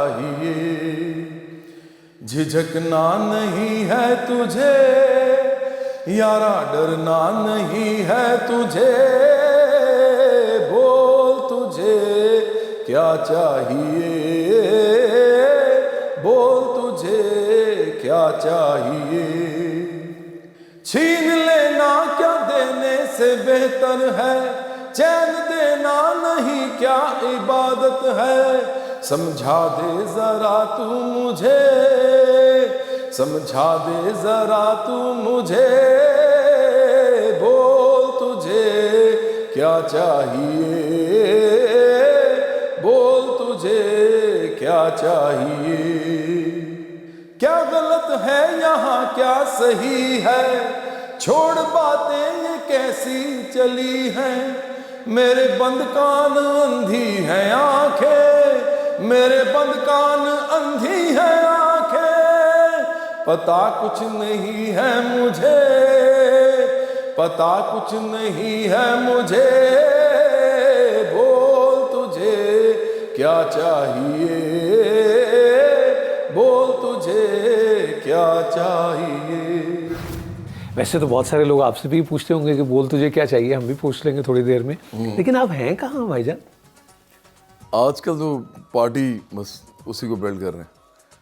चाहिए, झिझकना नहीं है तुझे यारा, डरना नहीं है तुझे, बोल तुझे क्या चाहिए, बोल तुझे क्या चाहिए। छीन लेना क्या देने से बेहतर है, चैन देना नहीं क्या इबादत है, समझा दे जरा तू मुझे, समझा दे जरा तू मुझे, बोल तुझे क्या चाहिए, बोल तुझे क्या चाहिए। क्या गलत है यहाँ क्या सही है, छोड़ बातें ये कैसी चली हैं, मेरे बंद कान अंधी हैं आंखें, मेरे बंद कान अंधी हैं आंखें, पता कुछ नहीं है मुझे, पता कुछ नहीं है मुझे, बोल तुझे क्या चाहिए, बोल तुझे क्या चाहिए। वैसे तो बहुत सारे लोग आपसे भी पूछते होंगे कि बोल तुझे क्या चाहिए, हम भी पूछ लेंगे थोड़ी देर में, लेकिन आप हैं कहाँ भाईजान? आजकल तो पार्टी बस उसी को बिल्ड कर रहे हैं।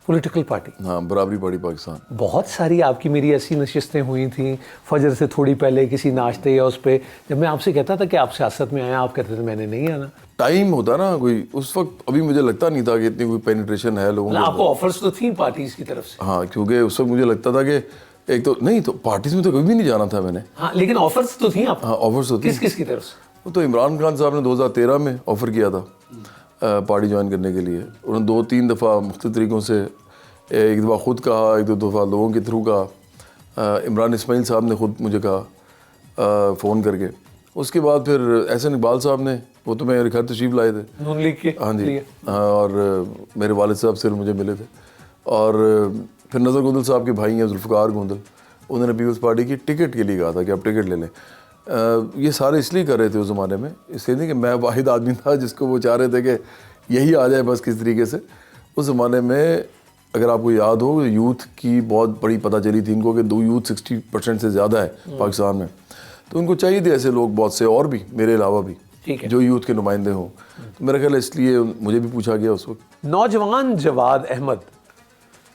Political party? हाँ, बराबरी पार्टी पाकिस्तान। बहुत सारी आपकी मेरी ऐसी नशिस्तें हुई थी फजर से थोड़ी पहले किसी नाश्ते या उस पर, जब मैं आपसे कहता था कि आप सियासत में आए, आप कहते थे मैंने नहीं आना। टाइम होता ना कोई, उस वक्त अभी मुझे लगता नहीं था कि इतनी कोई पेनिट्रेशन है लोगों को। आपको ऑफर्स तो थी पार्टीज की तरफ से? हाँ, क्योंकि उस वक्त मुझे लगता था कि एक तो नहीं, तो पार्टीज में तो कभी भी नहीं जाना था मैंने। हाँ, लेकिन ऑफर्स तो थी आपको? हाँ, ऑफर्स तो थी। किस किस की तरफ से? वो तो इमरान खान साहब ने 2013 में ऑफ़र किया था पार्टी ज्वाइन करने के लिए। उन्होंने 2-3 दफ़ा मुख्तलिफ तरीक़ों से, एक दफ़ा ख़ुद कहा, एक दो दफ़ा लोगों के थ्रू कहा। इमरान इस्माइल साहब ने ख़ुद मुझे कहा फ़ोन करके। उसके बाद फिर एहसन इकबाल साहब ने, वो तो मेरे घर तशरीफ़ लाए थे नून लीग के। हाँ जी, और मेरे वालिद साहब से मुझे मिले थे। और फिर नज़र गोंदल साहब के भाई हैं जुल्फ़िकार गोंदल, उन्होंने पीपल्स पार्टी की टिकट के लिए कहा था कि आप टिकट ले लें। ये सारे इसलिए कर रहे थे उस ज़माने में, इसलिए नहीं कि मैं वाहिद आदमी था जिसको वो चाह रहे थे कि यही आ जाए बस किस तरीके से। उस ज़माने में अगर आपको याद हो, यूथ की बहुत बड़ी पता चली थी इनको कि दो यूथ 60% से ज़्यादा है पाकिस्तान में, तो उनको चाहिए थे ऐसे लोग बहुत से, और भी मेरे अलावा भी, जो यूथ के नुमाइंदे हों। तो मेरा ख्याल है इसलिए मुझे भी पूछा गया उस वक्त। नौजवान जवाद अहमद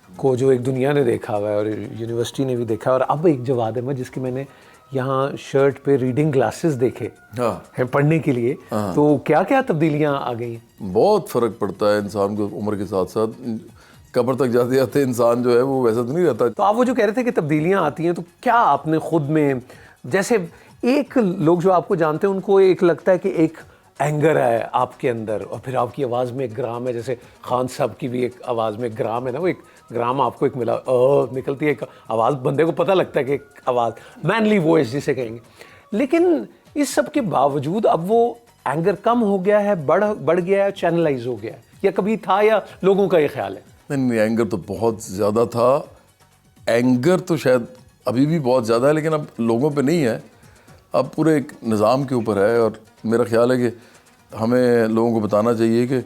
को जो एक दुनिया ने देखा हुआ है और यूनिवर्सिटी ने भी देखा, और अब एक जवाद अहमद जिसके मैंने यहाँ शर्ट पे रीडिंग ग्लासेस देखे हैं पढ़ने के लिए, तो क्या क्या तब्दीलियाँ आ गई? बहुत फ़र्क पड़ता है इंसान को उम्र के साथ साथ, कब्र तक जाते जाते इंसान जो है वो वैसा तो नहीं रहता। तो आप वो जो कह रहे थे कि तब्दीलियाँ आती हैं, तो क्या आपने खुद में, जैसे एक लोग जो आपको जानते हैं उनको एक लगता है कि एक एंगर है आपके अंदर, और फिर आपकी आवाज़ में एक ग्राम है, जैसे खान साहब की भी एक आवाज़ में ग्राम है ना, वो एक ग्राम आपको एक मिला, निकलती है एक आवाज़, बंदे को पता लगता है कि एक आवाज़, मैनली वॉइस जिसे कहेंगे। लेकिन इस सब के बावजूद अब वो एंगर कम हो गया है, बढ़ गया है, चैनलाइज हो गया है, या कभी था, या लोगों का ये ख्याल है? नहीं, एंगर तो बहुत ज़्यादा था। एंगर तो शायद अभी भी बहुत ज़्यादा है, लेकिन अब लोगों पे नहीं है, अब पूरे एक निज़ाम के ऊपर है। और मेरा ख्याल है कि हमें लोगों को बताना चाहिए कि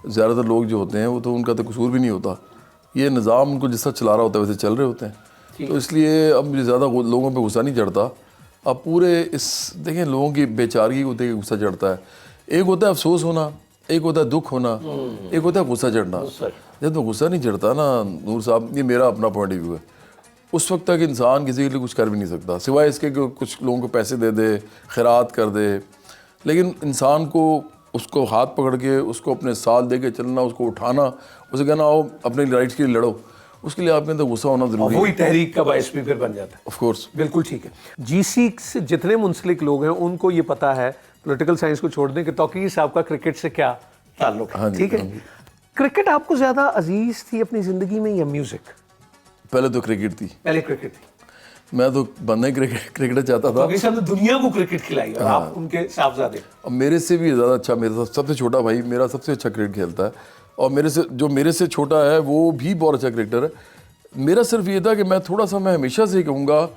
ज़्यादातर लोग जो होते हैं वो तो उनका तो कसूर भी नहीं होता, ये निज़ाम उनको जिस तरह चला रहा होता है वैसे चल रहे होते हैं। तो इसलिए अब मुझे ज़्यादा लोगों पे गुस्सा नहीं चढ़ता। अब पूरे इस देखें, लोगों की बेचारगी को देख के गुस्सा चढ़ता है। एक होता है अफसोस होना, एक होता है दुख होना, एक होता है गुस्सा चढ़ना। जब तो गुस्सा नहीं चढ़ता ना नूर साहब, ये मेरा अपना पॉइंट ऑफ व्यू है, उस वक्त तक इंसान किसी के लिए कुछ कर भी नहीं सकता सिवाय इसके कि कुछ लोगों को पैसे दे दे, खैरात कर दे। लेकिन इंसान को उसको हाथ पकड़ के उसको अपने साथ दे के चलना, उसको उठाना, उसे कहना आओ अपने राइट्स के लिए लड़ो, उसके लिए आपके अंदर गुस्सा होना जरूरी है। वही तहरीक का बायस भी फिर बन जाता है। ऑफ कोर्स, बिल्कुल ठीक है। जीसी से जितने मुंसलिक लोग हैं उनको ये पता है, पॉलिटिकल साइंस को छोड़ दें, कि तौकीर साहब का क्रिकेट से क्या ताल्लुक है। ठीक है, क्रिकेट आपको ज्यादा अजीज थी अपनी जिंदगी में या म्यूजिक? पहले तो क्रिकेट थी। पहले क्रिकेट थी। मैं तो बनना ही क्रिकेटर चाहता था। तौकीर साहब ने दुनिया को क्रिकेट खिलाई और आप उनके साहबजादे। अब मेरे से भी ज़्यादा अच्छा, मेरा सबसे छोटा भाई मेरा सबसे अच्छा क्रिकेट खेलता है, और मेरे से छोटा है वो भी बहुत अच्छा क्रिकेटर है। मेरा सिर्फ ये था कि मैं हमेशा से कहूँगा,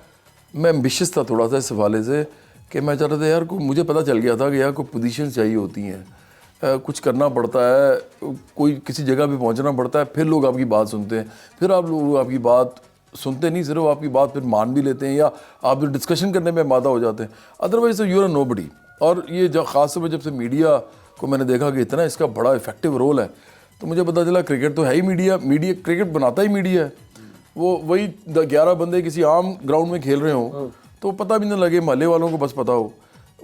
मैं एम्बिशियस था थोड़ा सा इस हवाले से कि मैं चाहता था यार को, मुझे पता चल गया था कि यार को पोजीशन चाहिए होती हैं, कुछ करना पड़ता है, कोई किसी जगह पे पहुंचना पड़ता है, फिर लोग आपकी बात सुनते हैं, फिर आप लोग आपकी बात सुनते नहीं, सिर्फ आपकी बात फिर मान भी लेते हैं या आप डिस्कशन करने में मादा हो जाते हैं, अदरवाइज तो यू आर नोबडी। और ये जब ख़ास तौर पर जब से मीडिया को मैंने देखा कि इतना इसका बड़ा इफेक्टिव रोल है, तो मुझे पता चला क्रिकेट तो है ही मीडिया, क्रिकेट बनाता ही मीडिया है। वो वही 11 बंदे किसी आम ग्राउंड में खेल रहे हों तो पता भी ना लगे, महल्ले वालों को बस पता हो,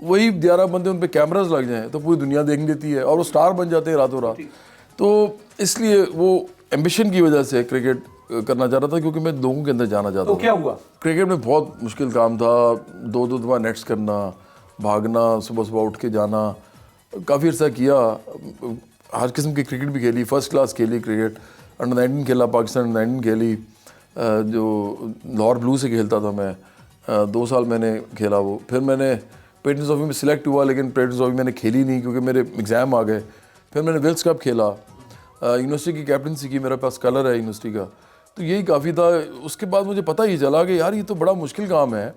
वही 11 बंदे उन पे कैमरास लग जाएं तो पूरी दुनिया देख लेती है और वो स्टार बन जाते हैं रातों रात। तो इसलिए वो एम्बिशन की वजह से क्रिकेट करना चाह रहा था, क्योंकि मैं लोगों के अंदर जाना चाहता तो क्या हुआ? क्रिकेट में बहुत मुश्किल काम था, 2-2 दफा नेट्स करना, भागना, सुबह सुबह उठ के जाना, काफ़ी अर्सा किया, हर किस्म की क्रिकेट भी खेली, फर्स्ट क्लास खेली क्रिकेट, अंडर 19 खेला, पाकिस्तान अंडर 19 खेली, जो लाहौर ब्लू से खेलता था मैं, 2 साल मैंने खेला वो। फिर मैंने पेटेंट्स ट्रॉफी में सिलेक्ट हुआ, लेकिन पेटेंट्स ट्रॉफी मैंने खेली नहीं क्योंकि मेरे एग्ज़ाम आ गए। फिर मैंने विल्स कप खेला, यूनिवर्सिटी की कैप्टनसी की, मेरे पास कलर है यूनिवर्सिटी का, तो यही काफ़ी था। उसके बाद मुझे पता ही चला कि यार ये तो बड़ा मुश्किल काम है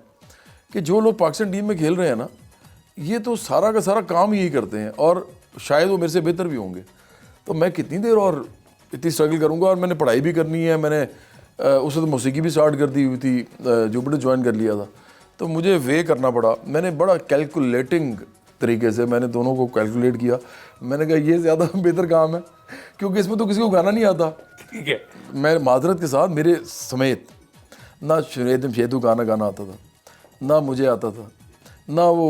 कि जो लोग पाकिस्तान टीम में खेल रहे हैं ना, ये तो सारा का सारा काम यही करते हैं और शायद वो मेरे से बेहतर भी होंगे, तो मैं कितनी देर और इतनी स्ट्रगल करूँगा। और मैंने पढ़ाई भी करनी है, मैंने उससे तो मौसीकी भी स्टार्ट कर दी हुई थी, जुपिटर ज्वाइन कर लिया था, तो मुझे वे करना पड़ा। मैंने बड़ा कैलकुलेटिंग तरीके से मैंने दोनों को कैलकुलेट किया। मैंने कहा ये ज़्यादा बेहतर काम है क्योंकि इसमें तो किसी को गाना नहीं आता। ठीक है, मैं माजरत के साथ मेरे समेत ना शेतु गाना आता था, ना मुझे आता था, ना वो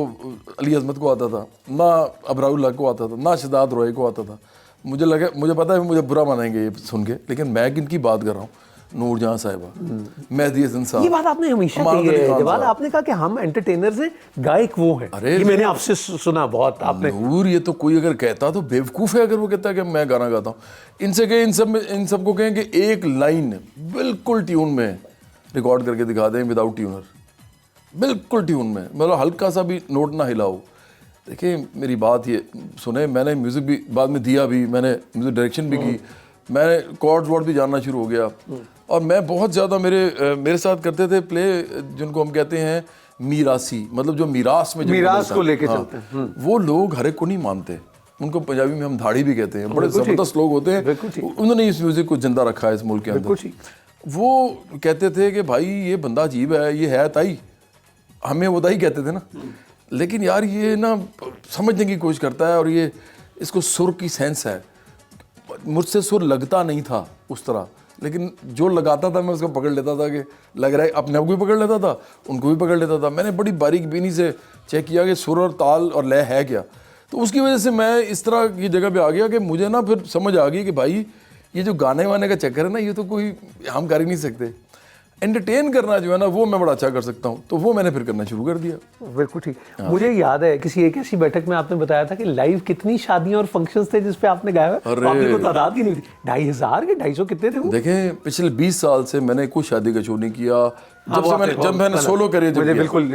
अली अज़मत को आता था, ना अबराउल्लाह को आता था, ना शदाद रोए को आता था। मुझे पता है मुझे बुरा मानेंगे ये सुन के, लेकिन मैं किन की बात कर रहा हूँ, नूरजहां साहिबा, मेहदी हसन साहब। ये बात आपने हमेशा कही है, जवाद आपने कहा कि हम एंटरटेनर्स हैं, गायक वो हैं। अरे ये मैंने आपसे सुना बहुत आपने। नूर, ये तो कोई अगर कहता तो बेवकूफ़ है अगर वो कहता है कि मैं गाना गाता हूँ। इनसे कहें, इन सबको कहें कि एक लाइन बिल्कुल ट्यून में रिकॉर्ड करके दिखा दें, विदाउट ट्यूनर, बिल्कुल ट्यून में, मतलब हल्का सा भी नोट ना हिलाओ। देखिए मेरी बात ये सुने, मैंने म्यूज़िक भी बाद में दिया भी, मैंने म्यूज़िक डायरेक्शन भी की, मैंने कॉर्ड्स वर्ड भी जानना शुरू हो गया। और मैं बहुत ज़्यादा मेरे साथ करते थे प्ले, जिनको हम कहते हैं मीरासी, मतलब जो मीरास में मीरास को लेके चलते हैं। वो लोग हर एक को नहीं मानते, उनको पंजाबी में हम धाड़ी भी कहते हैं, बड़े ज़बरदस्त लोग होते हैं, उन्होंने इस म्यूज़िक को जिंदा रखा है इस मुल्क के अंदर। वो कहते थे कि भाई ये बंदा अजीब है, ये है ताई, हमें वो ताई कहते थे ना, लेकिन यार ये ना समझने की कोशिश करता है और ये इसको सुर की सेंस है। मुझसे सुर लगता नहीं था उस तरह, लेकिन जो लगाता था मैं उसको पकड़ लेता था कि लग रहा है, अपने आप को भी पकड़ लेता था, उनको भी पकड़ लेता था। मैंने बड़ी बारीक बीनी से चेक किया कि सुर और ताल और लय है क्या, तो उसकी वजह से मैं इस तरह की जगह पे आ गया कि मुझे ना फिर समझ आ गई कि भाई ये जो गाने वाने का चक्कर है ना, ये तो कोई हम कर ही नहीं सकते। एंटरटेन करना जो है ना, वो मैं बड़ा अच्छा कर सकता हूँ, तो वो मैंने फिर करना शुरू कर दिया। बिल्कुल ठीक। मुझे याद है किसी एक ऐसी बैठक में आपने बताया था कि लाइव कितनी शादियां और फंक्शंस थे जिस पे आपने गाया है, आपने को तादाद की नहीं थी, 2500 के 250 कितने थे वो? देखें पिछले 20 साल से मैंने कोई शादी का शो नहीं किया। जब मैंने सोलो करियर बिल्कुल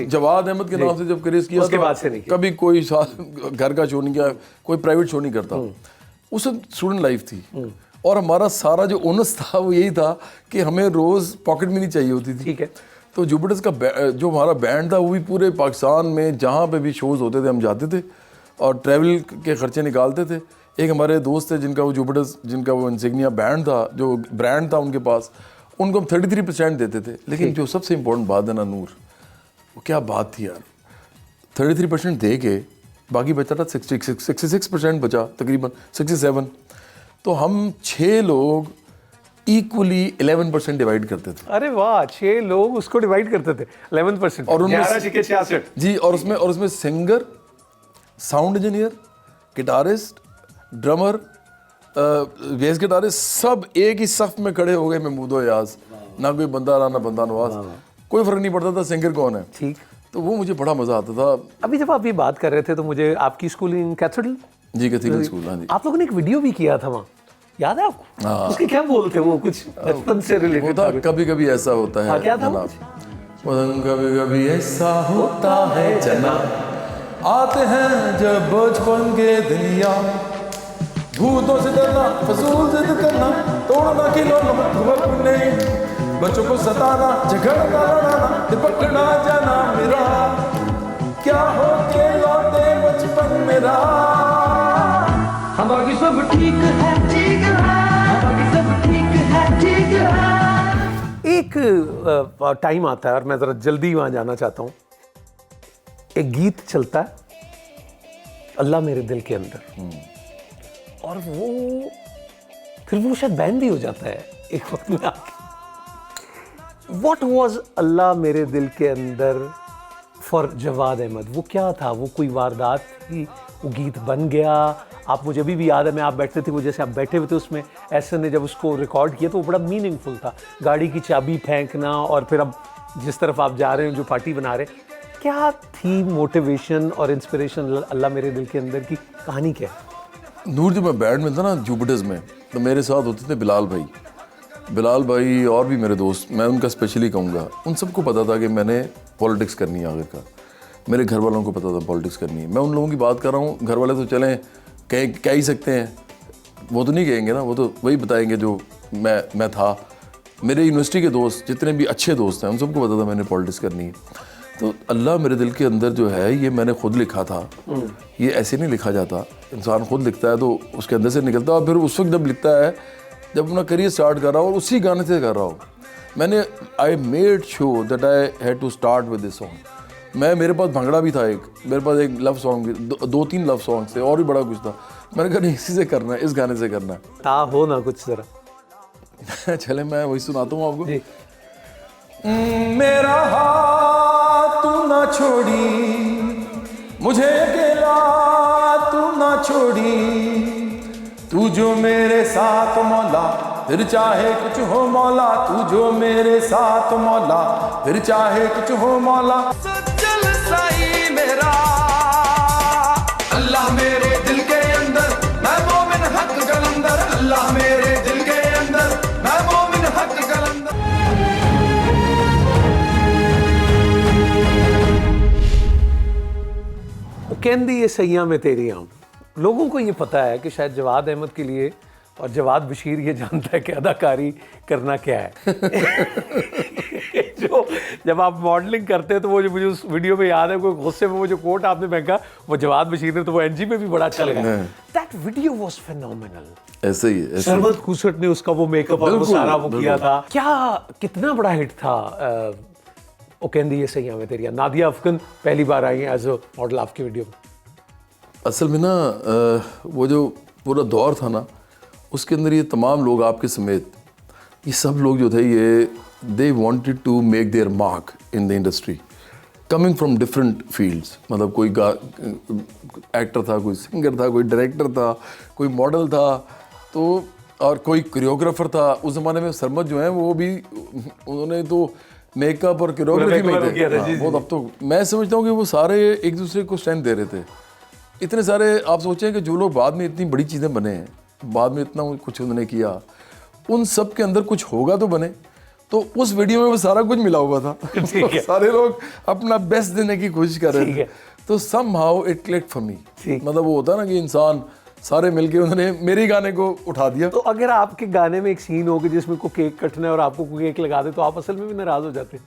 जवाद अहमद के नाम से जब करियर किया, उसके बाद से नहीं, कभी कोई घर का शो नहीं किया, कोई प्राइवेट शो नहीं करता। उस स्टूडेंट लाइफ थी और हमारा सारा जो ओनस था वो यही था कि हमें रोज़ पॉकेट मनी चाहिए होती थी। ठीक है। तो जुपिटर्स का जो हमारा बैंड था वो भी पूरे पाकिस्तान में जहाँ पे भी शोज़ होते थे हम जाते थे और ट्रैवल के खर्चे निकालते थे। एक हमारे दोस्त थे जिनका वो जुपिटर्स, जिनका वो इंसिग्निया बैंड था, जो ब्रांड था उनके पास, उनको हम 33% देते थे। लेकिन जो सबसे इम्पोर्टेंट बात है ना नूर, वो क्या बात थी यार, 33% दे के बाकी बचा था 66% बचा, तकरीबन 67। तो हम 6 लोग इक्वली 11% डिवाइड करते थे। अरे वाह, 6 लोग उसको डिवाइड करते थे 11%, और उनमें 66 जी, और उसमें singer, sound engineer, guitarist, drummer, bass guitarist, सब एक ही सफ में खड़े हो गए महमूद याज। ना कोई बंदा रहा ना बंदा नवाज, कोई फर्क नहीं पड़ता था सिंगर कौन है। ठीक। तो वो मुझे बड़ा मजा आता था। अभी जब आप ये बात कर रहे थे तो मुझे आपकी स्कूलिंग कैथेड्रल जी, कैथेड्रल स्कूल, हाँ जी, आप लोगों ने एक वीडियो भी किया था वहाँ, याद है आपको? उसके क्या बोल थे वो, कुछ बचपन से रिलेटेड था? कभी कभी ऐसा होता है क्या था? कभी कभी ऐसा होता है जना, आते हैं जब बचपन के दिन याद, भूतों से डरना, फजूल जिद करना, तोड़ना खिलौना नहीं, बच्चों को सताना, झगड़ना, लड़ाना, पकड़ा जाना मेरा, क्या हो के लौटे बचपन मेरा। ठीक है ठीक है, बाकी सब ठीक है ठीक है। एक टाइम आता है और मैं ज़रा जल्दी वहाँ जाना चाहता हूँ, एक गीत चलता है अल्लाह मेरे दिल के अंदर, और वो फिर वो शायद बैन भी हो जाता है एक वक्त में आके। What was अल्लाह मेरे दिल के अंदर फॉर जवाद अहमद? वो क्या था? वो कोई वारदात थी? वो गीत बन गया? आप मुझे अभी भी याद है, मैं आप बैठते थे, वो जैसे आप बैठे हुए थे उसमें, ऐसे ने जब उसको रिकॉर्ड किया तो वो बड़ा मीनिंगफुल था। गाड़ी की चाबी फेंकना और फिर अब जिस तरफ आप जा रहे हैं, जो पार्टी बना रहे हैं, क्या थी मोटिवेशन और इंस्पिरेशन अल्लाह मेरे दिल के अंदर की कहानी क्या है? नूर, जब मैं बैंड में था ना जुपिटर्स में, तो मेरे साथ होते थे बिलाल भाई और भी मेरे दोस्त, मैं उनका स्पेशली कहूँगा, उन सबको पता था कि मैंने पॉलिटिक्स करनी है आखिरकार। मेरे घर वालों को पता था पॉलिटिक्स करनी है। मैं उन लोगों की बात कर रहा हूँ, घर वाले तो चलें कह ही सकते हैं, वो तो नहीं कहेंगे ना, वो तो वही बताएंगे जो मैं था। मेरे यूनिवर्सिटी के दोस्त जितने भी अच्छे दोस्त हैं, उन सबको पता था मैंने पॉलिटिक्स करनी है। तो अल्लाह मेरे दिल के अंदर जो है, ये मैंने खुद लिखा था। ये ऐसे नहीं लिखा जाता, इंसान खुद लिखता है तो उसके अंदर से निकलता है। और फिर उस वक्त जब लिखता है, जब अपना करियर स्टार्ट कर रहा हूँ और उसी गाने से कर रहा हूँ, मैंने I made sure that I had to start with this song. मेरे पास भंगड़ा भी था, मेरे पास एक लव सॉन्ग भी, दो तीन लव सॉन्ग थे और भी बड़ा कुछ था। मैंने कहा नहीं, इसी से करना है, इस गाने से करना है। ता हो ना कुछ जरा। चले मैं वही सुनाता हूँ आपको। जी। मेरा हाथ तू ना छोड़ी, मुझे अकेला तू ना छोड़ी, तू जो मेरे साथ मौला, फिर चाहे कुछ हो मौला, तू जो मेरे साथ मौला, फिर चाहे कुछ हो मौला। सज्जल साई मेरा अल्लाह मेरे दिल के अंदर, मैं मोमिन हक कलंदर, अल्लाह मेरे दिल के अंदर, मैं मोमिन हक कलंदर। कहंदी ये सैयां में तेरी आऊं। लोगों को ये पता है कि शायद जवाद अहमद के लिए, और जवाद बशीर ये जानता है कि अदाकारी करना क्या है। जो जब आप मॉडलिंग करते हैं तो वो जो मुझे उस वीडियो में याद है, कोई गुस्से में वो जो कोट आपने फेंका, वो जवाद बशीर ने, तो वो एनजी में भी बड़ा चल गया। That video was phenomenal. ऐसे ही है। सरबत खुसट ने उसका वो मेकअप और वो बिल्कुल, सारा वो किया बिल्कुल। था। क्या कितना बड़ा हिट था ओ कहंदी ये सैयां में तेरी आऊं। नादिया अफगन पहली बार आई एज अ मॉडल आपकी वीडियो में। असल में ना वो जो पूरा दौर था ना, उसके अंदर ये तमाम लोग आपके समेत, ये सब लोग जो थे, ये they wanted to make their mark in the industry, coming from different fields. मतलब कोई एक्टर था, कोई सिंगर था, कोई डायरेक्टर था, कोई मॉडल था, तो और कोई कोरियोग्राफर था। उस ज़माने में सरमद जो हैं वो भी, उन्होंने तो मेकअप और कोरियोग्राफी में थे। हाँ, बहुत। अब तो मैं समझता हूँ कि वो सारे एक दूसरे को स्ट्रेंथ दे रहे थे। इतने सारे, आप सोचें कि जो लोग बाद में इतनी बड़ी चीज़ें बने हैं, बाद में इतना कुछ उन्होंने किया, उन सब के अंदर कुछ होगा तो बने। तो उस वीडियो में वो सारा कुछ मिला हुआ था। तो सारे लोग अपना बेस्ट देने की कोशिश कर रहे थे। तो somehow it clicked for me। मतलब वो होता है ना कि इंसान सारे मिलके उन्होंने मेरे गाने को उठा दिया। तो अगर आपके गाने में एक सीन हो कि जिसमें को केक कटना है और आपको कोई केक लगा दे, तो आप असल में भी नाराज हो जाते?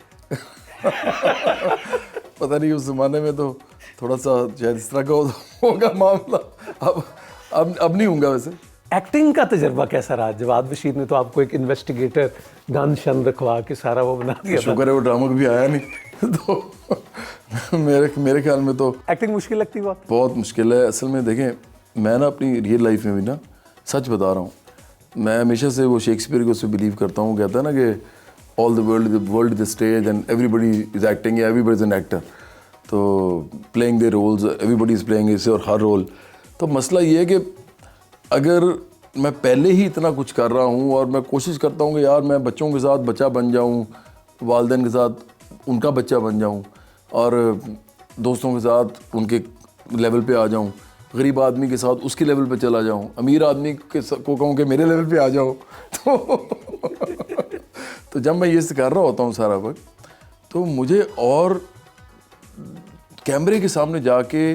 पता नहीं, उस जमाने में तो थोड़ा सा शायद इस तरह का होगा मामला। अब नहीं होगा। वैसे एक्टिंग का तजर्बा कैसा रहा? जवाद बशीर ने तो आपको एक इन्वेस्टिगेटर गन शन रखवा के सारा वो बना दिया था। शुक्र है वो ड्रामा कभी आया नहीं। तो मेरे ख्याल में तो एक्टिंग मुश्किल लगती है? बहुत मुश्किल है। असल में देखें, मैं ना अपनी रियल लाइफ में भी ना, सच बता रहा हूँ, मैं हमेशा से वो शेक्सपियर को उससे बिलीव करता हूँ। कहता है ना कि all the world is the stage and everybody is acting, everybody is an actor. तो playing the roles, everybody is playing इस और हर रोल। तो मसला ये है कि अगर मैं पहले ही इतना कुछ कर रहा हूँ और मैं कोशिश करता हूँ कि यार मैं बच्चों के साथ बच्चा बन जाऊँ, वालिदैन के साथ उनका बच्चा बन जाऊँ, और दोस्तों के साथ उनके लेवल पे आ जाऊँ, गरीब आदमी के साथ उसके लेवल पे चला जाऊँ, अमीर आदमी को कहूँ कि मेरे लेवल पे आ जाओ। तो जब मैं ये कर रहा होता हूँ सारा वक्त, तो मुझे और कैमरे के सामने जाके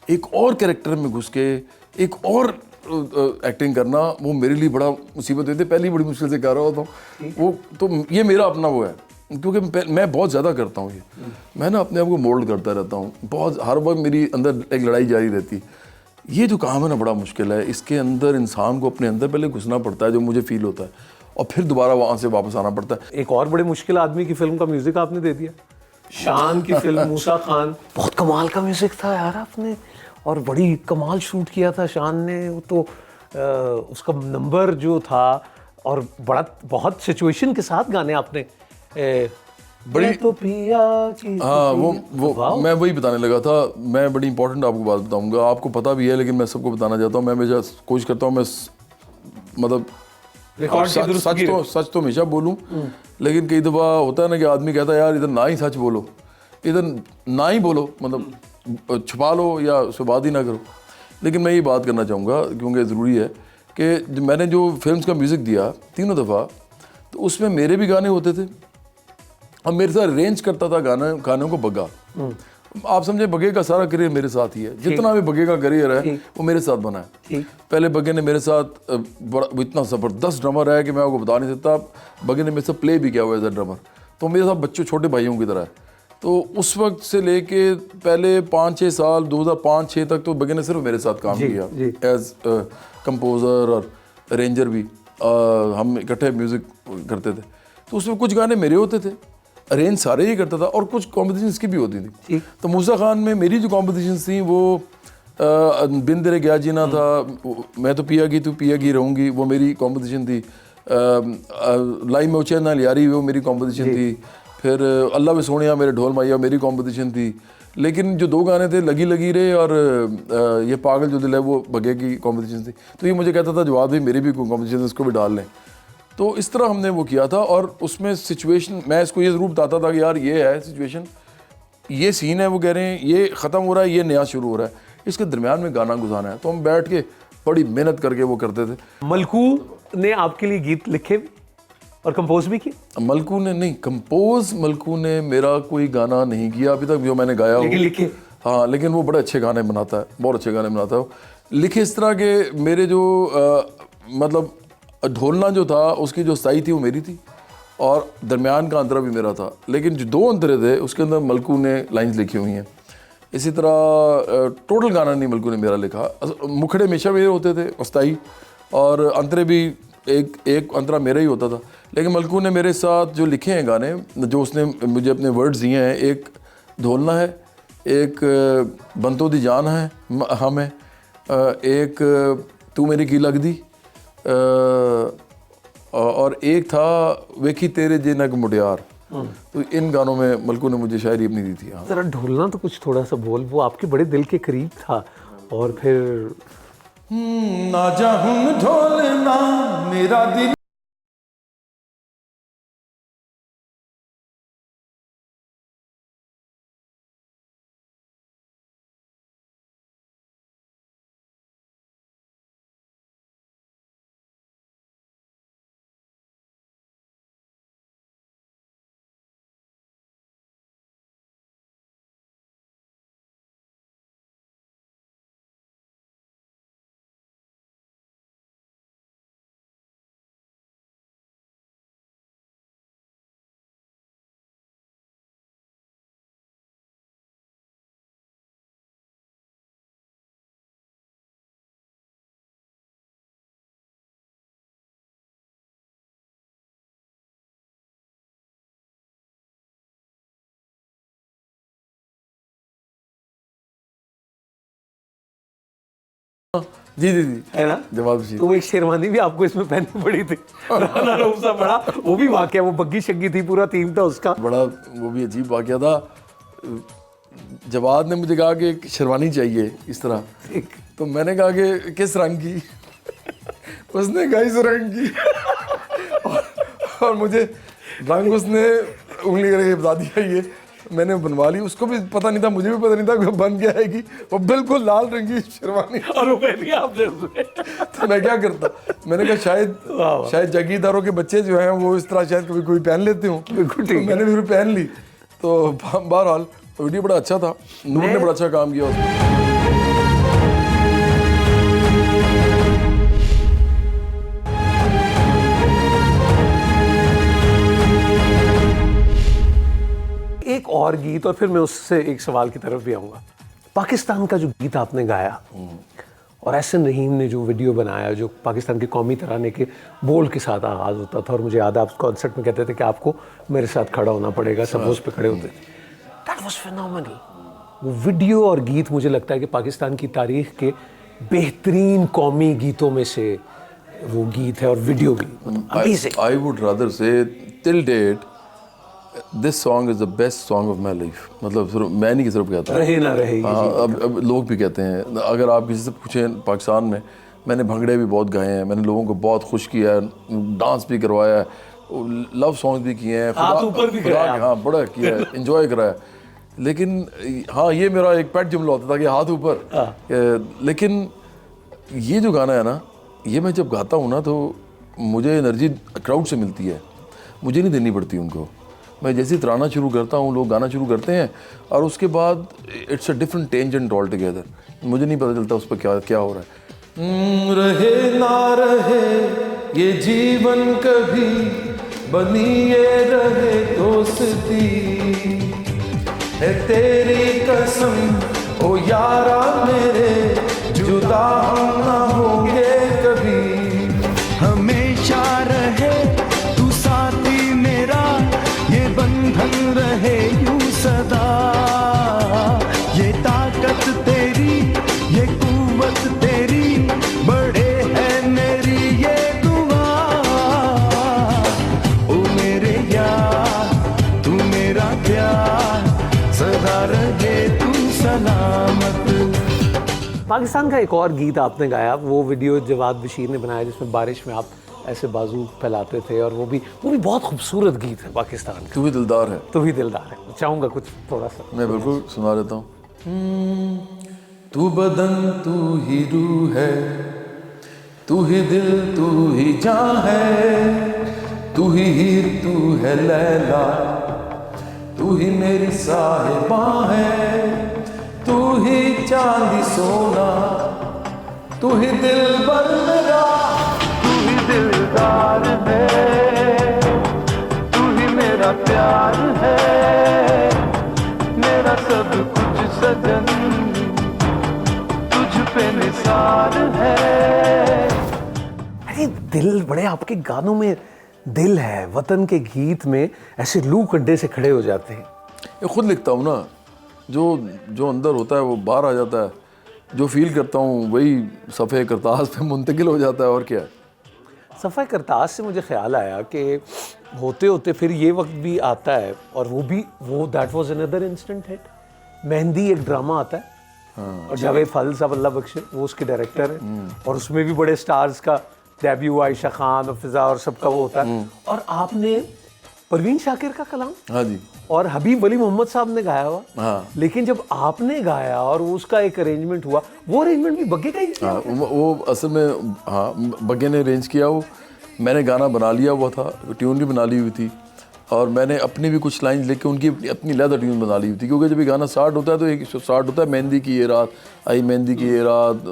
एक और कैरेक्टर में घुस के एक और एक्टिंग करना, वो मेरे लिए बड़ा मुसीबत होती है। पहली बड़ी मुश्किल से कर रहा होता हूँ वो। तो ये मेरा अपना वो है, क्योंकि मैं बहुत ज़्यादा करता हूँ ये। मैं ना अपने आप को मोल्ड करता रहता हूँ बहुत, हर वक्त मेरी अंदर एक लड़ाई जारी रहती। ये जो काम है ना बड़ा मुश्किल है, इसके अंदर इंसान को अपने अंदर पहले घुसना पड़ता है, जो मुझे फील होता है, और फिर दोबारा वहाँ से वापस आना पड़ता है। एक और बड़े मुश्किल आदमी की फिल्म का म्यूजिक आपने दे दिया, शान की फिल्म मूसा खान। बहुत कमाल का म्यूजिक था यार आपने, और बड़ी कमाल शूट किया था शान ने। वो तो उसका नंबर जो था, और बड़ा बहुत सिचुएशन के साथ गाने आपने बड़ी तो पिया की हाँ, वो मैं वही बताने लगा था। मैं बड़ी इंपॉर्टेंट आपको बात बताऊंगा, आपको पता भी है लेकिन मैं सबको बताना चाहता हूँ। मैं हमेशा कोशिश करता हूँ मैं मतलब सच तो हमेशा बोलूँ, लेकिन कई दफ़ा होता है ना कि आदमी कहता है यार इधर ना ही सच बोलो, इधर ना ही बोलो, मतलब छुपा लो या उससे बात ही ना करो। लेकिन मैं ये बात करना चाहूँगा क्योंकि ज़रूरी है कि मैंने जो फिल्म्स का म्यूज़िक दिया 3 दफ़ा, तो उसमें मेरे भी गाने होते थे, अब मेरे साथ अरेंज करता था गानों को बग्गा। आप समझे बग्गे का सारा करियर मेरे साथ ही है, जितना भी बग्गे का करियर है वो मेरे साथ बना है। पहले बग्गे ने मेरे साथ बड़ा इतना ज़बरदस्त ड्रमर है कि मैं आपको बता नहीं सकता। बग्गे ने मेरे साथ प्ले भी किया हुआ है एज अ ड्रमर, तो मेरे साथ बच्चों छोटे भाइयों की तरह है। तो उस वक्त से लेके पहले 5-6 साल 2005-6 तक तो बग्गे ने सिर्फ मेरे साथ काम किया एज कंपोज़र और अरेंजर भी। हम इकट्ठे म्यूज़िक करते थे, तो उसमें कुछ गाने मेरे होते थे, अरेंज सारे ही करता था, और कुछ कॉम्पिटिशन्स की भी होती थी। तो मूसा खान में मेरी जो कॉम्पिटिशन्स थी वो बिन तेरे गया जीना था, मैं तो पिया की तू पिया की रहूँगी, वो मेरी कॉम्पिटिशन थी। लाई में उचे नाल यारी वो मेरी कॉम्पिटिशन थी। फिर अल्लाह वे सोनिया मेरे ढोल माइया मेरी कॉम्पिटिशन थी। लेकिन जो 2 गाने थे लगी लगी रे और ये पागल जो दिल है वो बग्गे की कॉम्पिटिशन थी। तो ये मुझे कहता था जवाब भी मेरी भी कॉम्पिटिशन इसको भी डाल लें। तो इस तरह हमने वो किया था, और उसमें सिचुएशन मैं इसको ये ज़रूर बताता था कि यार ये है सिचुएशन, ये सीन है, वो कह रहे हैं ये ख़त्म हो रहा है, ये नया शुरू हो रहा है, इसके दरमियान में गाना गुजारना है। तो हम बैठ के बड़ी मेहनत करके वो करते थे। मलकू ने आपके लिए गीत लिखे भी और कंपोज भी किए? मलकू ने नहीं कंपोज, मलकू ने मेरा कोई गाना नहीं किया अभी तक जो मैंने गाया हो, लेकिन लिखे। हाँ, लेकिन वो बड़े अच्छे गाने बनाता है, बहुत अच्छे गाने बनाता है। लिखे इस तरह के मेरे जो मतलब ढोलना जो था उसकी जो सही थी वो मेरी थी, और दरमियान का अंतरा भी मेरा था, लेकिन जो 2 अंतरे थे उसके अंदर मलकू ने लाइंस लिखी हुई हैं। इसी तरह टोटल गाना नहीं मलकू ने मेरा लिखा, मुखड़े हमेशा मेरे होते थे अस्थाई, और अंतरे भी एक अंतरा मेरा ही होता था। लेकिन मलकू ने मेरे साथ जो लिखे हैं गाने, जो उसने मुझे अपने वर्ड्स दिए हैं, एक ढोलना है, एक बंतो दी जान है हम है, एक तू मेरी की लगदी, और एक था वेखी तेरे जे नग मुटियार। तो इन गानों में मलकू ने मुझे शायरी अपनी दी थी। हाँ, जरा ढोलना तो कुछ थोड़ा सा बोल, वो आपके बड़े दिल के करीब था। और फिर ना जाऊं ढोलना मेरा दिल जी जी जी, है ना जवाब जी। तो एक शेरवानी भी आपको इसमें पहननी पड़ी थी, राना रऊफ़ बड़ा वो भी वाकया, वो बग्गी शग्गी थी, पूरा थीम था उसका। बड़ा वो भी अजीब वाकया था। जवाद ने मुझे कहा कि एक शेरवानी चाहिए इस तरह, तो मैंने कहा कि किस रंग की उसने कहा इस रंग की और मुझे रंग उसने उंगली करके बता दिया, ये मैंने बनवा ली। उसको भी पता नहीं था, मुझे भी पता नहीं था कि बन क्या आएगी, वो बिल्कुल लाल रंग की शेरवानी, और वो पहनी आपने उसने। तो मैं क्या करता, मैंने कहा शायद जागीरदारों के बच्चे जो हैं वो इस तरह शायद कभी कोई पहन लेते हूँ, तो मैंने फिर पहन ली। तो बहरहाल वीडियो बड़ा अच्छा था, नूर ने बड़ा अच्छा काम किया उसमें। एक और गीत, और फिर मैं उससे एक सवाल की तरफ भी आऊँगा। पाकिस्तान का जो गीत आपने गाया, और एहसन रहीम ने जो वीडियो बनाया, जो पाकिस्तान के कौमी तराने के बोल के साथ आगाज़ होता था, और मुझे याद है आप कॉन्सर्ट में कहते थे कि आपको मेरे साथ खड़ा होना पड़ेगा, सब उस पे खड़े होते थे। That was phenomenal. वो वीडियो और गीत मुझे लगता है कि पाकिस्तान की तारीख के बेहतरीन कौमी गीतों में से वो गीत है, और वीडियो भी amazing. I would rather say till date this song is the best song of my life. मतलब सिर्फ मैं नहीं सिर्फ कहता, रहे ना रहे। हाँ, अब लोग भी कहते हैं। अगर आप किसी से पूछें पाकिस्तान में, मैंने भंगड़े भी बहुत गाए हैं, मैंने लोगों को बहुत खुश किया है, डांस भी करवाया है, लव सॉन्ग्स भी किए हैं, हाथ ऊपर भी कराया है। हाँ बड़ा किया है, इंजॉय कराया। लेकिन हाँ, ये मेरा एक पेट जुमला होता था कि हाथ ऊपर। लेकिन ये जो गाना है ना, ये मैं जब गाता हूँ ना तो मुझे एनर्जी क्राउड से मिलती है, मुझे नहीं देनी पड़ती उनको। मैं जैसे ही तराना शुरू करता हूँ, लोग गाना शुरू करते हैं, और उसके बाद it's a different tangent all together. मुझे नहीं पता चलता उस पर क्या क्या हो रहा है। रहे ना रहे ये जीवन कभी, बनी ये रहे दोस्ती, है तेरी कसम ओ यारा मेरे, जुदा हम ना होंगे कभी। हमेशा रहे तू साथी मेरा, ये बंधन रहे यूं सदा, ये ताकत तेरी, ये कुव्वत तेरी, बड़े है मेरी ये दुआ। ओ मेरे यार तू मेरा प्यार, सदा रहे तू सलामत। पाकिस्तान का एक और गीत आपने गाया, वो वीडियो जवाद बशीर ने बनाया, जिसमें बारिश में आप ऐसे बाजू फैलाते थे, और वो भी बहुत खूबसूरत गीत है पाकिस्तान का। तू भी दिलदार है। तू भी दिलदार है। चाहूँगा कुछ थोड़ा सा। मैं बिल्कुल सुना देता हूँ। तू बदन तू ही रूह है, तू ही दिल तू ही जान है, तू ही हीर तू है लैला, तू ही मेरी साहिबा है, तू ही चांदी सोना, तू ही दिलबर मेरा, तू ही दिलदार है, तू ही मेरा प्यार है, मेरा सब कुछ सजन, तुझ पे निसार है। अरे दिल, बड़े आपके गानों में दिल है। वतन के गीत में ऐसे लू कंडे से खड़े हो जाते हैं। ये खुद लिखता हूँ ना, जो अंदर होता है वो बाहर आ जाता है, जो फील करता हूँ वही सफ़े करतास पे मुंतकिल हो जाता है। और क्या है, सफ़ा करतास से मुझे ख्याल आया कि होते होते फिर ये वक्त भी आता है, और वो that was another instant hit. Mehndi एक ड्रामा आता है, और जावेद फाजिल साहब अल्लाह बख्शे, वो उसके डायरेक्टर हैं, और उसमें भी बड़े स्टार्स का डेब्यू, आयशा खान और फिजा और सबका वो होता है। और आपने परवीन शाकिर का कलाम, हाँ जी, और हबीब वली मोहम्मद साहब ने गाया हुआ। हाँ। लेकिन जब आपने गाया और उसका एक अरेंजमेंट हुआ, वो अरेंजमेंट भी बग्गे का ही किया? हाँ, वो असल में हाँ बग्गे ने अरेंज किया। वो मैंने गाना बना लिया हुआ था, ट्यून भी बना ली हुई थी, और मैंने अपनी भी कुछ लाइन लिख के उनकी अपनी लहदा ट्यून बना ली हुई थी। क्योंकि जब ये गाना स्टार्ट होता है तो एक स्टार्ट होता है मेहंदी की ये रात आई, मेहंदी की ये रात,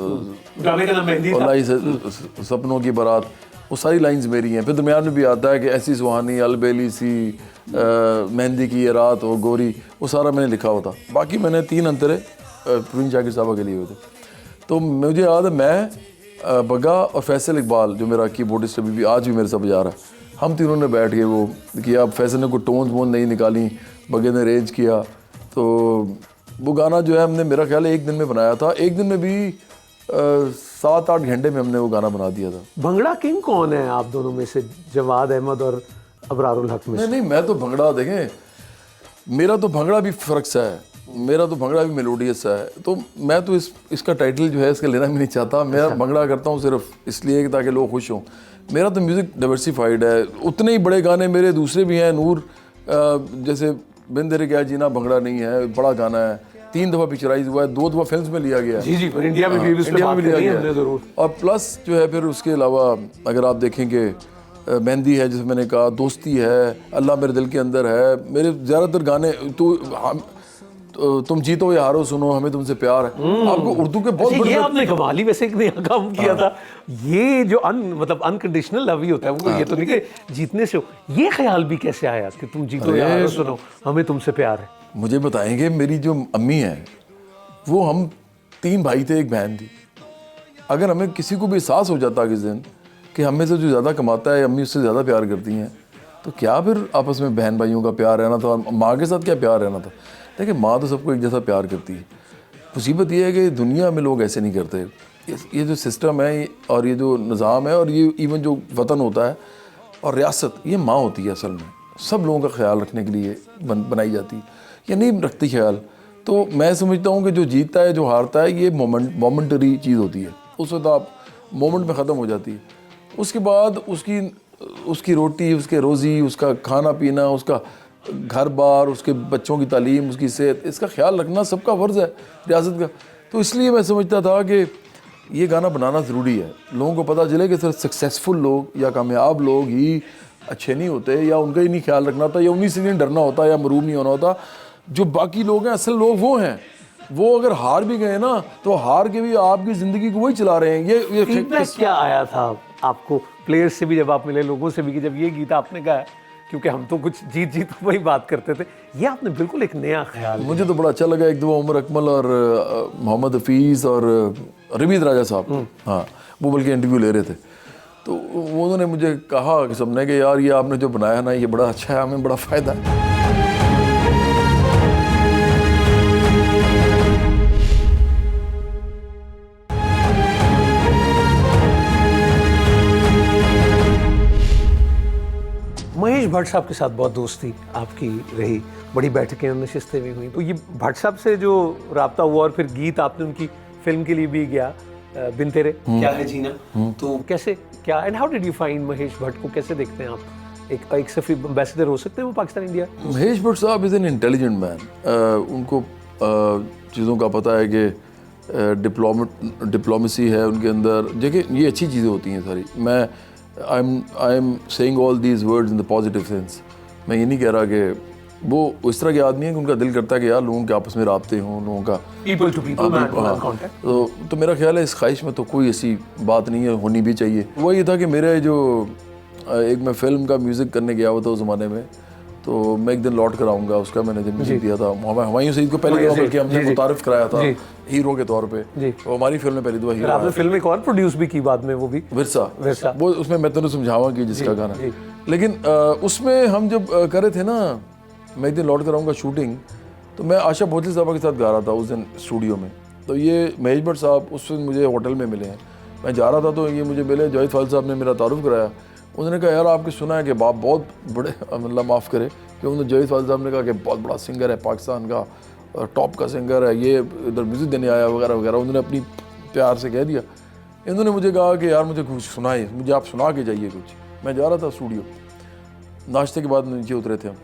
गाने का नाम मेहंदी था। लाई सपनों की बारात, वो सारी लाइंस मेरी हैं। फिर दरमियान में भी आता है कि ऐसी सुहानी अलबेली सी, मेहंदी की ये रात और गोरी, वो सारा मैंने लिखा हुआ था। बाकी मैंने 3 अंतरे परवीन शाकिर साहब के लिए हुए थे। तो मुझे याद है मैं, बग्गा और फैसल इकबाल जो मेरा कीबोर्डिस्ट अभी भी आज भी मेरे साथ बजा रहा है, हम तीनों ने बैठ के वो किया। फैसल ने कोई टोन्स वोन नहीं निकाली, बग्गे ने अरेंज किया। तो वो गाना जो है हमने, मेरा ख्याल है 1 दिन में बनाया था। 1 दिन में भी 7-8 घंटे में हमने वो गाना बना दिया था। भंगड़ा किंग कौन है आप दोनों में से, जवाद अहमद और अबरारुल हक में से? नहीं, मैं तो भंगड़ा, देखें मेरा तो भंगड़ा भी फ़र्क सा है, मेरा तो भंगड़ा भी मेलोडियस सा है। तो मैं तो इसका टाइटल जो है इसका लेना भी नहीं चाहता। मैं भंगड़ा करता हूँ सिर्फ इसलिए ताकि लोग खुश हों। मेरा तो म्यूज़िक डाइवर्सिफाइड है। उतने ही बड़े गाने मेरे दूसरे भी हैं। नूर जैसे बिन तेरे क्या जीना भंगड़ा नहीं है, बड़ा गाना है, 3 दफ़ा पिक्चराइज हुआ है, 2 दफ़ा फिल्म्स में लिया गया है। जी पर इंडिया में भी इंडिया में भी लिया गया है ज़रूर। और प्लस जो है फिर उसके अलावा अगर आप देखेंगे मेहंदी है, जैसे मैंने कहा, दोस्ती है, अल्लाह मेरे दिल के अंदर है। मेरे ज़्यादातर गाने तुम जीतो या हारो सुनो, हमें तुमसे प्यार है। आपको उर्दू के बहुत ये आपने कमाल ही वैसे एक नया काम किया था। ये जो मतलब अनकंडीशनल लव ही होता है वो, ये तो नहीं कि जीतने से हो। ये ख्याल भी कैसे आया कि तुम जीतो या हारो सुनो, हमें तुमसे प्यार है? मुझे बताएंगे, मेरी जो अम्मी है वो, हम 3 भाई थे, 1 बहन थी। अगर हमें किसी को भी एहसास हो जाता किस दिन कि हम में से जो ज़्यादा कमाता है अम्मी उससे ज़्यादा प्यार करती हैं, तो क्या फिर आपस में बहन भाइयों का प्यार रहना था, माँ के साथ क्या प्यार रहना था। देखिए माँ तो सबको एक जैसा प्यार करती है। मुसीबत ये है कि दुनिया में लोग ऐसे नहीं करते। ये जो सिस्टम है और ये जो निज़ाम है और ये इवन जो वतन होता है और रियासत, ये माँ होती है असल में, सब लोगों का ख्याल रखने के लिए बनाई जाती है, ये नहीं रखती ख्याल। तो मैं समझता हूँ कि जो जीतता है जो हारता है ये मोमेंटरी चीज़ होती है, उस वक्त आप मोमेंट में ख़त्म हो जाती है। उसके बाद उसकी रोटी, उसके रोज़ी, उसका खाना पीना, उसका घर बार, उसके बच्चों की तालीम, उसकी सेहत, इसका ख्याल रखना सबका फ़र्ज़ है रियासत का। तो इसलिए मैं समझता था कि ये गाना बनाना ज़रूरी है। लोगों को पता चले कि सिर्फ सक्सेसफुल लोग या कामयाब लोग ही अच्छे नहीं होते, या उनका ही नहीं ख्याल रखना होता, या उन्हीं से नहीं डरना होता, या मरूम नहीं होना होता। जो बाकी लोग हैं असल लोग वो हैं, वो अगर हार भी गए ना तो हार के भी आपकी ज़िंदगी को वही चला रहे हैं। ये फीडबैक क्या आया था आपको प्लेयर्स से भी, जब आप मिले लोगों से भी, कि जब ये गीत आपने गाया, क्योंकि हम तो कुछ जीत वही बात करते थे, ये आपने बिल्कुल एक नया ख्याल। मुझे तो बड़ा अच्छा लगा। एक दफ़ा उमर अकमल और मोहम्मद हफीज़ और रमीज़ राजा साहब, हाँ, वो बल्कि इंटरव्यू ले रहे थे, तो उन्होंने मुझे कहा कि सबने कि यार ये आपने जो बनाया ना ये बड़ा अच्छा है, हमें बड़ा फ़ायदा है। महेश भट्ट साहब के साथ बहुत दोस्ती आपकी रही, बड़ी बैठकें नशिस्तें भी हुई, तो ये भट्ट साहब से जो राब्ता हुआ और फिर गीत आपने उनकी फिल्म के लिए भी गया, बिन तेरे क्या है जीना, तो कैसे क्या, and how did you find Mahesh Bhatt को, कैसे देखते हैं आप? एक सफी एम्बेसडर हो सकते हैं वो पाकिस्तान इंडिया? महेश भट्ट साहब इज़ एन इंटेलिजेंट मैन। उनको चीज़ों का पता है कि डिप्लोमेसी है उनके अंदर। देखिए ये अच्छी चीज़ें होती हैं सारी। मैं I am saying all these words in the positive sense. मैं ये नहीं कह रहा कि वो इस तरह के आदमी है कि उनका दिल करता है कि यार लोगों के आपस में राब्ते हों, लोगों का पीपल टू पीपल तो मेरा ख्याल है इस ख्वाहिश में तो कोई ऐसी बात नहीं है, होनी भी चाहिए। वो ये था कि मेरे जो एक मैं फिल्म का म्यूज़िक करने गया हुआ था उस ज़माने में, तो मैं एक दिन लौट कर आऊँगा, उसका मैंने जब म्यूज़िक दिया था हुमायूं सईद को पहले दफ़ा, बल्कि हमने मुतारिफ़ कराया था हीरो के तौर पे, तो हमारी फिल्म में पहली दफ़ा हीरो। आपने फिल्म एक और प्रोड्यूस भी की बाद में, वो भी विरसा, वो उसमें मैं तेन समझावा कि जिसका गाना, लेकिन उसमें हम जब कर रहे थे ना, मैं एक दिन लौट कर आऊँगा शूटिंग, तो मैं आशा भोसले साहब के साथ गा रहा था उस दिन स्टूडियो में। तो ये महेश भट्ट साहब उस दिन मुझे होटल में मिले हैं, मैं जा रहा था तो ये मुझे मिले। जावेद फाजिल साहब ने मेरा तारुफ कराया। उन्होंने कहा यार आपके सुना है कि बाप बहुत बड़े, मतलब माफ़ करे कि उन्होंने जावेद फाजिल साहब ने कहा कि बहुत बड़ा सिंगर है पाकिस्तान का, टॉप का सिंगर है, ये इधर म्यूज़िक देने आया वगैरह वगैरह। उन्होंने अपनी प्यार से कह दिया। इन्होंने मुझे कहा कि यार मुझे कुछ सुनाए, मुझे आप सुना के जाइए कुछ। मैं जा रहा था स्टूडियो, नाश्ते के बाद नीचे उतरे थे हम,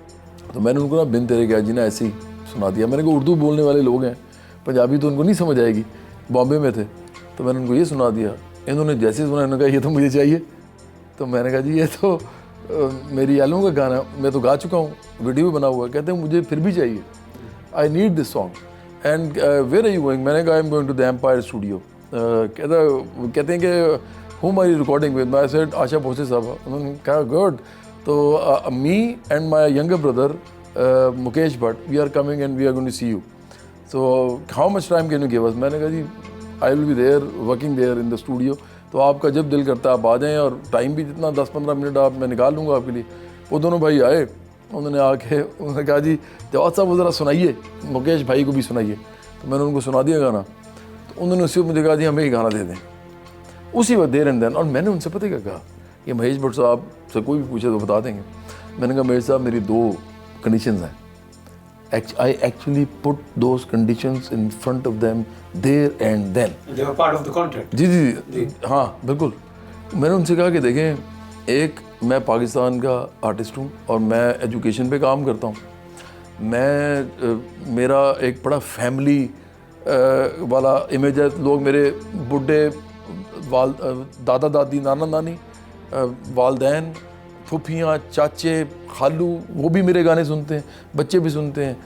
तो मैंने उनको ना बिन तेरे क्या जीना ऐसे ही सुना दिया। मैंने कहा उर्दू बोलने वाले लोग हैं, पंजाबी तो उनको नहीं समझ आएगी, बॉम्बे में थे, तो मैंने उनको ये सुना दिया। इन्होंने जैसे ही सुना इन्होंने कहा ये तो मुझे चाहिए। तो मैंने कहा जी ये तो मेरी एल्बम का गाना, मैं तो गा चुका हूँ, वीडियो भी बना हुआ है। कहते हैं मुझे फिर भी चाहिए, I need this song and where are you going? मैंने कहा I am going to the Empire studio. कहते हैं कि who are you recording with? I said Asha Bhosle साहब। उन्होंने कहा गुड। तो me and my younger brother Mukesh Bhatt, we are coming and we are going to see you, so how much time can you give us? मैंने कहा जी I will be there working there in the studio, तो आपका जब दिल करता है आप आ जाएँ, और टाइम भी जितना 10-15 मिनट आप मैं निकाल लूँगा आपके लिए। वो दोनों भाई आए, उन्होंने आके उन्होंने कहा जी जवाद साहब वो ज़रा सुनाइए, मुकेश भाई को भी सुनाइए। तो मैंने उनको सुना दिया गाना। तो उन्होंने उसी वक्त मुझे कहा जी हमें ही गाना दे दें, उसी वक्त देर एंड देन। और मैंने उनसे पता क्या कहा, ये महेश भट्ट साहब से कोई भी पूछे तो बता देंगे। मैंने कहा महेश साहब मेरी 2 कंडीशंस हैं, I actually put those conditions in front of them there and then. They were part of the contract. जी, हाँ बिल्कुल। मैंने उनसे कहा कि देखें, एक मैं पाकिस्तान का आर्टिस्ट हूँ और मैं एजुकेशन पे काम करता हूँ। मैं मेरा एक बड़ा फैमिली वाला इमेज है। लोग मेरे बुढ़े दादा दादी, नाना नानी, वालदैन, फूफियाँ, चाचे, खालू, वो भी मेरे गाने सुनते हैं, बच्चे भी सुनते हैं,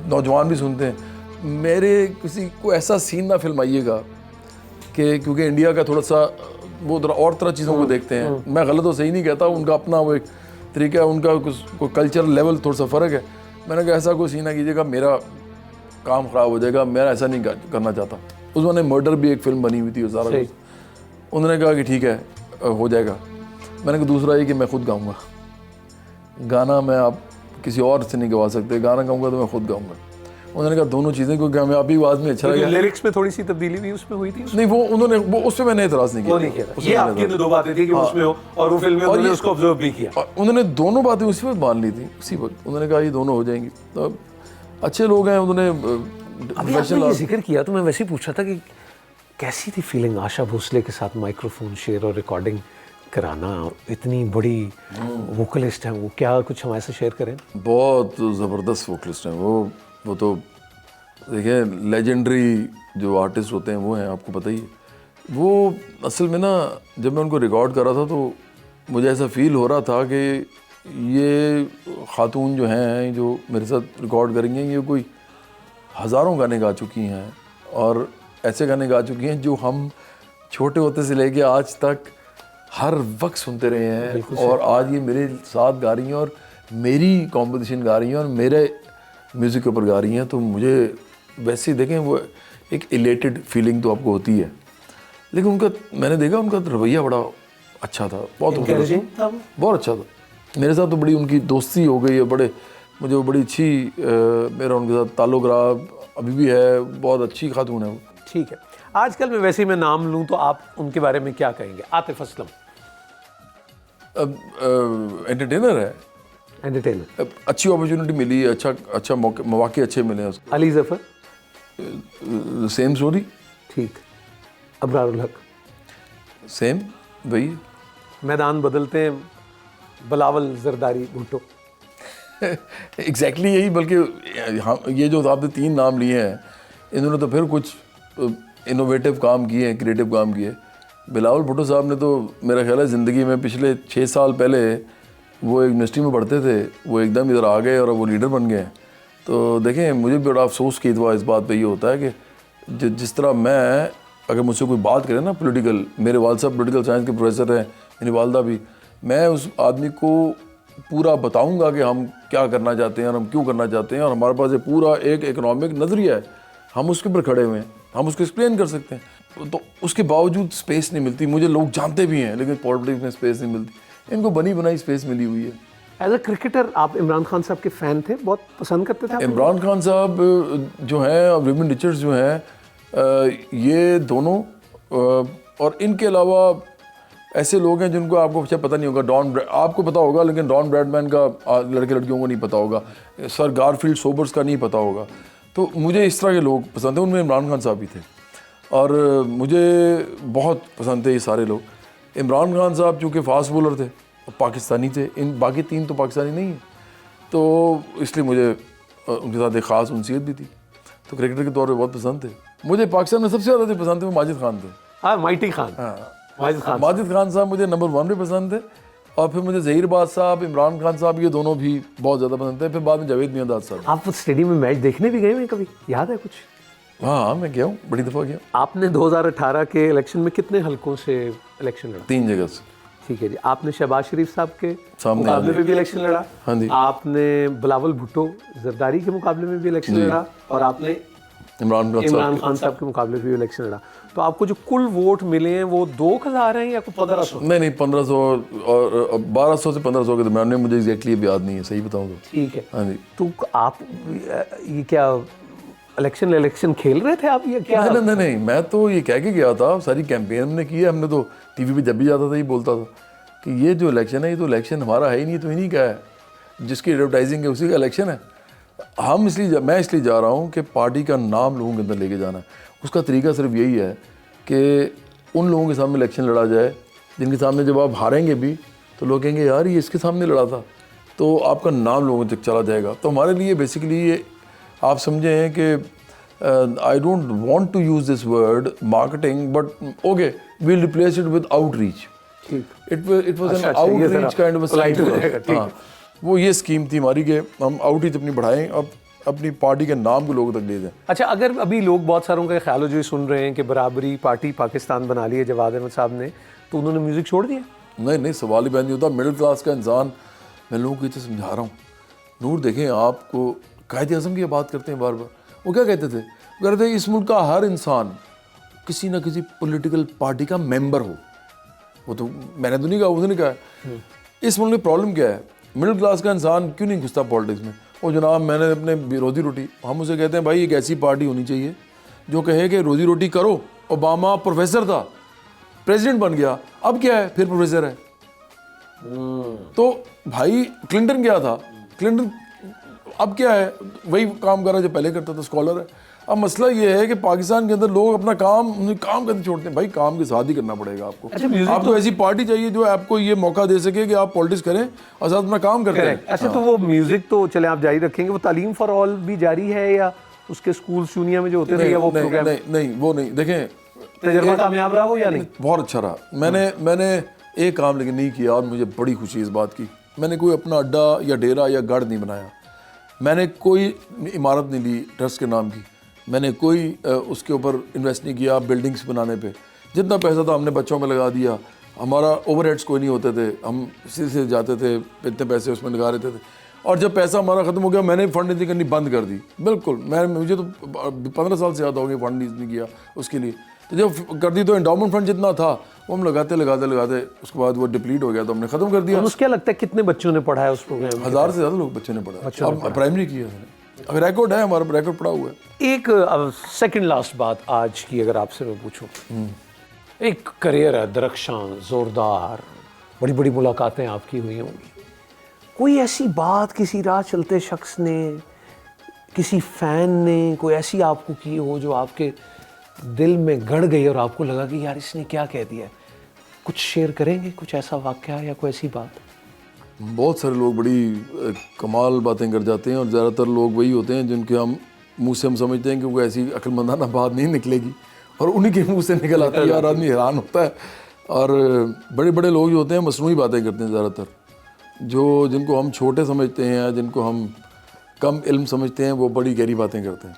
नौजवान भी सुनते हैं। मेरे किसी को ऐसा सीन ना फिल्माइएगा कि, क्योंकि इंडिया का थोड़ा सा वो और तरह चीज़ों को देखते हैं। मैं गलत और सही नहीं कहता, उनका अपना वो एक तरीका है, उनका कोई कल्चर लेवल थोड़ा सा फ़र्क है। मैंने कहा ऐसा कोई सीन ना कीजिएगा, मेरा काम ख़राब हो जाएगा, मैं ऐसा नहीं करना चाहता। उस मैंने मर्डर भी एक फ़िल्म बनी हुई थी, सारा उन्होंने कहा कि ठीक है हो जाएगा। मैंने कहा दूसरा ये कि मैं खुद गाऊंगा गाना, मैं आप किसी और से नहीं गवा सकते, गाना गाऊंगा तो मैं खुद गाऊंगा। उन्होंने कहा दोनों चीज़ें, क्योंकि हमें आप ही आवाज़ में अच्छा लगा। लिरिक्स में थोड़ी सी तब्दीली भी उसमें हुई थी? नहीं, वो उन्होंने वो उस पर मैंने एतराज़ नहीं वो नहीं किया। किया। ये आपकी दो बातें थी कि उसमें हो और वो फिल्म में उन्होंने उसको ऑब्जर्व भी किया। और उन्होंने दोनों बातें उसी वक्त मान ली थी, उसी वक्त उन्होंने कहा ये दोनों हो जाएंगी। तो अच्छे लोग हैं, उन्होंने अभी आपने ये जिक्र किया तो मैं वैसे ही पूछा था कि कैसी थी फीलिंग आशा भोसले के साथ माइक्रोफोन शेयर और रिकॉर्डिंग कराना? इतनी बड़ी वोकलिस्ट है वो, क्या कुछ हमारे से शेयर करें? बहुत ज़बरदस्त वोकलिस्ट हैं वो तो देखिए लेजेंडरी जो आर्टिस्ट होते हैं वो हैं, आपको पता ही है। वो असल में ना जब मैं उनको रिकॉर्ड कर रहा था तो मुझे ऐसा फील हो रहा था कि ये खातून जो हैं जो मेरे साथ रिकॉर्ड करेंगे ये कोई हज़ारों गाने गा चुकी हैं और ऐसे गाने गा चुकी हैं जो हम छोटे होते से लेके आज तक हर वक्त सुनते रहे हैं, और आज ये मेरे साथ गा रही हैं और मेरी कॉम्पोजिशन गा रही हैं और मेरे म्यूज़िक के ऊपर गा रही हैं। तो मुझे वैसे ही देखें वो एक इलेटेड फीलिंग तो आपको होती है, लेकिन उनका मैंने देखा उनका रवैया बड़ा अच्छा था, बहुत अच्छा था। मेरे साथ तो बड़ी उनकी दोस्ती हो गई है, मुझे वो बड़ी अच्छी मेरा उनके साथ ताल्लुक़ रहा, अभी भी है, बहुत अच्छी खातून है वो। ठीक है, आजकल मैं वैसे ही मैं नाम लूँ तो आप उनके बारे में क्या कहेंगे? आतिफ असलम एंटरटेनर है, एंटरटेनर, अच्छी अपॉर्चुनिटी मिली है, अच्छा मौके अच्छे मिले हैं उसको। अली जफर सेम स्टोरी, ठीक। अबरारुल हक सेम वही। मैदान बदलते हैं, बिलावल जरदारी भुट्टो। एग्जैक्टली यही, बल्कि हाँ ये जो आपने 3 नाम लिए हैं इन्होंने तो फिर कुछ इनोवेटिव काम किए हैं, क्रिएटिव काम किए। बिलावल भुट्टो साहब ने तो मेरा ख्याल है ज़िंदगी में पिछले 6 साल पहले वो एक यूनिवर्सिटी में पढ़ते थे, वो एकदम इधर आ गए और अब वो लीडर बन गए हैं। तो देखें मुझे भी बड़ा अफसोस की इस बात पे ये होता है कि जिस तरह मैं, अगर मुझसे कोई बात करे ना पॉलिटिकल, मेरे वाल साहब पॉलिटिकल साइंस के प्रोफेसर हैं, मेरी वालदा भी, मैं उस आदमी को पूरा बताऊंगा कि हम क्या करना चाहते हैं और हम क्यों करना चाहते हैं, और हमारे पास ये पूरा एक इकोनॉमिक नज़रिया है, हम उसके ऊपर खड़े हुए हैं, हम उसको एक्सप्लेन कर सकते हैं। तो उसके बावजूद स्पेस नहीं मिलती, मुझे लोग जानते भी हैं लेकिन पॉलिटिक्स में स्पेस नहीं मिलती। इनको बनी बनाई स्पेस मिली हुई है। एज अ क्रिकेटर आप इमरान खान साहब के फ़ैन थे, बहुत पसंद करते थे? इमरान खान साहब जो हैं और विविन रिचर्ड्स जो हैं, ये दोनों, और इनके अलावा ऐसे लोग हैं जिनको आपको अच्छा पता नहीं होगा। आपको पता होगा लेकिन डॉन ब्रैडमैन का लड़के लड़कियों को नहीं पता होगा, सर गारफील्ड सोबर्स का नहीं पता होगा। तो मुझे इस तरह के लोग पसंद हैं, उनमें इमरान खान साहब भी थे और मुझे बहुत पसंद थे ये सारे लोग। इमरान खान साहब चूँकि फास्ट बॉलर थे, पाकिस्तानी थे, इन बाकी 3 तो पाकिस्तानी नहीं है, तो इसलिए मुझे उनके साथ एक ख़ास उनसीयत भी थी। तो क्रिकेटर के तौर पे बहुत पसंद थे। मुझे पाकिस्तान में सबसे ज़्यादा जो पसंद थे वो माजिद खान थे। हाँ, माइटी खान। हाँ, माजिद खान साहब मुझे नंबर 1 पे पसंद थे, और फिर मुझे ज़हीर साहब, इमरान खान साहब, ये दोनों भी बहुत ज़्यादा पसंद थे। फिर बाद में जावेद मियांदाद साहब। आप स्टेडियम में मैच देखने भी गए हैं कभी, याद है कुछ? हाँ, मैं गया हूँ, बड़ी दफ़ा गया। आपने 2018 के इलेक्शन में कितने हलकों से इलेक्शन लड़ा? 3 जगह से। ठीक है जी। आपने शहबाज शरीफ साहब के सामने मुकाबले में भी इलेक्शन लड़ा? हाँ जी। आपने बिलावल भुट्टो जरदारी के मुकाबले में भी इलेक्शन लड़ा, और आपने इमरान खान साहब के मुकाबले में भी इलेक्शन लड़ा। तो आपको जो कुल वोट मिले हैं वो 2000 हैं या 1500? नहीं 1500 और 1200 से 1500 के दरम्यान में, मुझे एग्जैक्टली अब याद नहीं है, सही बताऊँ तो। ठीक है। हाँ जी। तो आप ये क्या इलेक्शन खेल रहे थे आप, ये क्या? नहीं, मैं तो ये कह के गया था, सारी कैंपेन हमने की है, हमने तो टीवी पे जब भी जाता था ये बोलता था कि ये जो इलेक्शन है ये तो इलेक्शन हमारा है ही नहीं, तो इन्हीं का है, जिसकी एडवर्टाइजिंग है उसी का इलेक्शन है। मैं इसलिए जा रहा हूँ कि पार्टी का नाम लोगों के अंदर लेके जाना है। उसका तरीका सिर्फ यही है कि उन लोगों के सामने इलेक्शन लड़ा जाए जिनके सामने जब आप हारेंगे भी तो लोग कहेंगे यार ये इसके सामने लड़ा था, तो आपका नाम लोगों तक चला जाएगा। तो हमारे लिए बेसिकली ये आप समझें कि I don't want to use this word marketing, but okay we'll replace it with outreach. It was an outreach kind of a, वो ये स्कीम थी हमारी कि हम आउटरीच अपनी बढ़ाएं, अब अपनी पार्टी के नाम को लोगों तक ले जाएं। अच्छा, अगर अभी लोग बहुत सारों का ख्याल हो जो ये सुन रहे हैं कि बराबरी पार्टी पाकिस्तान बना ली है जवाद अहमद साहब ने, तो उन्होंने म्यूज़िक छोड़ दिया? नहीं, सवाल ही पैदा नहीं होता। मिडिल क्लास का इंसान, मैं लोगों को ये चीज़ समझा रहा हूँ। नूर देखें, आपको कायदे आज़म की बात करते हैं बार बार, वो क्या कहते थे? वो कहते थे इस मुल्क का हर इंसान किसी ना किसी पॉलिटिकल पार्टी का मेंबर हो। वो तो मैंने तो नहीं कहा, उसने कहा है। इस मुल्क में प्रॉब्लम क्या है, मिडिल क्लास का इंसान क्यों नहीं घुसता पॉलिटिक्स में? वो जनाब मैंने अपने रोजी रोटी, हम उसे कहते हैं भाई एक ऐसी पार्टी होनी चाहिए जो कहे कि रोजी रोटी करो। ओबामा प्रोफेसर था, प्रेसिडेंट बन गया, अब क्या है, फिर प्रोफेसर है। तो भाई क्लिंटन क्या था, क्लिंटन अब क्या है, वही काम कर रहा है जो पहले करता था, स्कॉलर है। अब मसला ये है कि पाकिस्तान के अंदर लोग अपना काम करते छोड़ते हैं। भाई काम के साथ ही करना पड़ेगा आपको। आपको ऐसी पार्टी चाहिए जो आपको ये मौका दे सके कि आप पॉलिटिक्स करें और साथ अपना काम करते हैं। अच्छा, तो वो म्यूजिक तो चले आप जारी रखेंगे, वो तालीम फॉर ऑल भी जारी है या उसके स्कूल यूनिया में जो होते थे या वो प्रोग्राम? नहीं वो नहीं। देखें तजर्बा कामयाब रहा वो या नहीं? बहुत अच्छा रहा। मैंने एक काम लेकिन नहीं किया और मुझे बड़ी खुशी इस बात की, मैंने कोई अपना अड्डा या डेरा या गढ़ नहीं बनाया। मैंने कोई इमारत नहीं ली ट्रस्ट के नाम की, मैंने कोई उसके ऊपर इन्वेस्ट नहीं किया बिल्डिंग्स बनाने पे। जितना पैसा था हमने बच्चों में लगा दिया। हमारा ओवरहेड्स कोई नहीं होते थे, हम सीधे जाते थे, इतने पैसे उसमें लगा लेते थे। और जब पैसा हमारा ख़त्म हो गया मैंने फंड नहीं करनी बंद कर दी। बिल्कुल, मुझे तो 15 साल से ज़्यादा हो गए फंड नहीं किया उसके लिए। तो जब कर दी तो एंडाउमेंट फंड जितना था वो हम लगाते उसके बाद वो डिप्लीट हो गया तो हमने ख़त्म कर दिया। उसको क्या लगता है कितने बच्चों ने पढ़ा है उस प्रोग्राम? 1000 से ज़्यादा लोग बच्चों ने पढ़ा। अब प्राइमरी किया है, अब रिकॉर्ड है, हमारा रिकॉर्ड पड़ा हुआ है। एक सेकंड लास्ट बात आज की अगर आपसे मैं पूछूं, एक करियर है दरख्शां, जोरदार, बड़ी बड़ी मुलाकातें आपकी हुई होंगी, कोई ऐसी बात किसी राह चलते शख्स ने, किसी फ़ैन ने कोई ऐसी आपको की हो जो आपके दिल में गड़ गई और आपको लगा कि यार इसने क्या कह दिया? कुछ शेयर करेंगे, कुछ ऐसा वाक़या या कोई ऐसी बात? बहुत सारे लोग बड़ी कमाल बातें कर जाते हैं और ज़्यादातर लोग वही होते हैं जिनके हम मुंह से हम समझते हैं कि वो ऐसी अक्लमंदाना बात नहीं निकलेगी और उन्हीं के मुंह से निकल आता है यार, आदमी हैरान होता है। और बड़े बड़े लोग जो होते हैं मसनूई बातें करते हैं ज़्यादातर, जिनको हम छोटे समझते हैं, जिनको हम कम इल्म समझते हैं, वो बड़ी गहरी बातें करते हैं।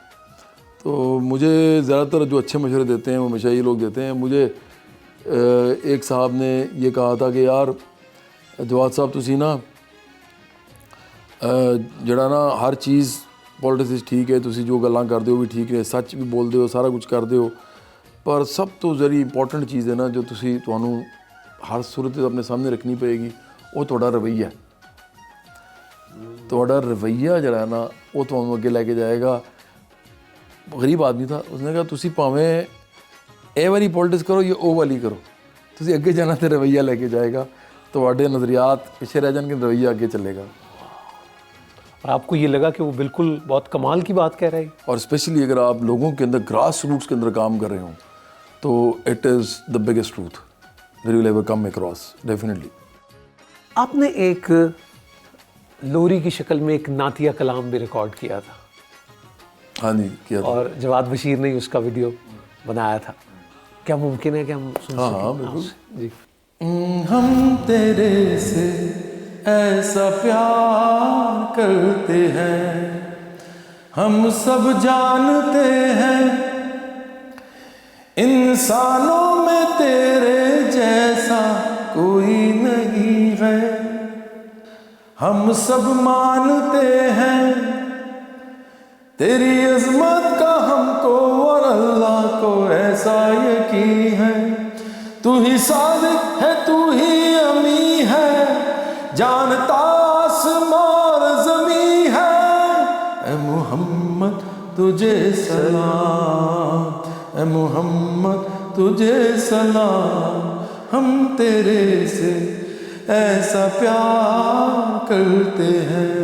तो मुझे ज़्यादातर जो अच्छे मशवरे देते हैं वो हमेशा ये लोग देते हैं। मुझे एक साहब ने ये कहा था कि यार जवाद साहब तुसी ना जड़ा ना हर चीज़ पॉलिटिक्स ठीक है, तुसी जो गल्लां करदे हो भी ठीक है, सच भी बोलदे हो, सारा कुछ करदे हो, पर सब तो जरी इंपॉर्टेंट चीज़ है ना जो तुसी तुहानू हर सूरत अपने सामने रखनी पएगी, वो तुहाडा रवैया। तुहाडा रवैया जड़ा है ना वो तुहानू अगे लैके जाएगा। गरीब आदमी था, उसने कहा तुसी भावें ए वाली पॉलिटिक्स करो या ओ वाली करो, तुसी अगे जाना तो रवैया लैके जाएगा। तुहाडे नज़रियात पीछे रह जाएंगे, रवैया आगे चलेगा। और आपको ये लगा कि वो बिल्कुल बहुत कमाल की बात कह रहा है? और स्पेशली अगर आप लोगों के अंदर ग्रास रूट्स के अंदर काम कर रहे हो तो it is the biggest truth that you will ever come across, definitely. आपने एक लोरी की शक्ल में एक नातिया कलाम भी रिकॉर्ड किया था। हाँ जी, किया था। और जवाद बशीर ने उसका वीडियो बनाया था, क्या मुमकिन है कि हम सुन सकें? हाँ बिल्कुल जी। हम तेरे से ऐसा प्यार करते हैं, हम सब जानते हैं, इंसानों में तेरे जैसा कोई नहीं है। हम सब मानते हैं तेरी अज़मत का, हमको और अल्लाह को ऐसा यकीन है। तू ही सादिक है, तू ही अमी है, जानता आसमां और ज़मीं है। ए मोहम्मद तुझे सलाम, ए मोहम्मद तुझे सलाम, हम तेरे से ऐसा प्यार करते हैं।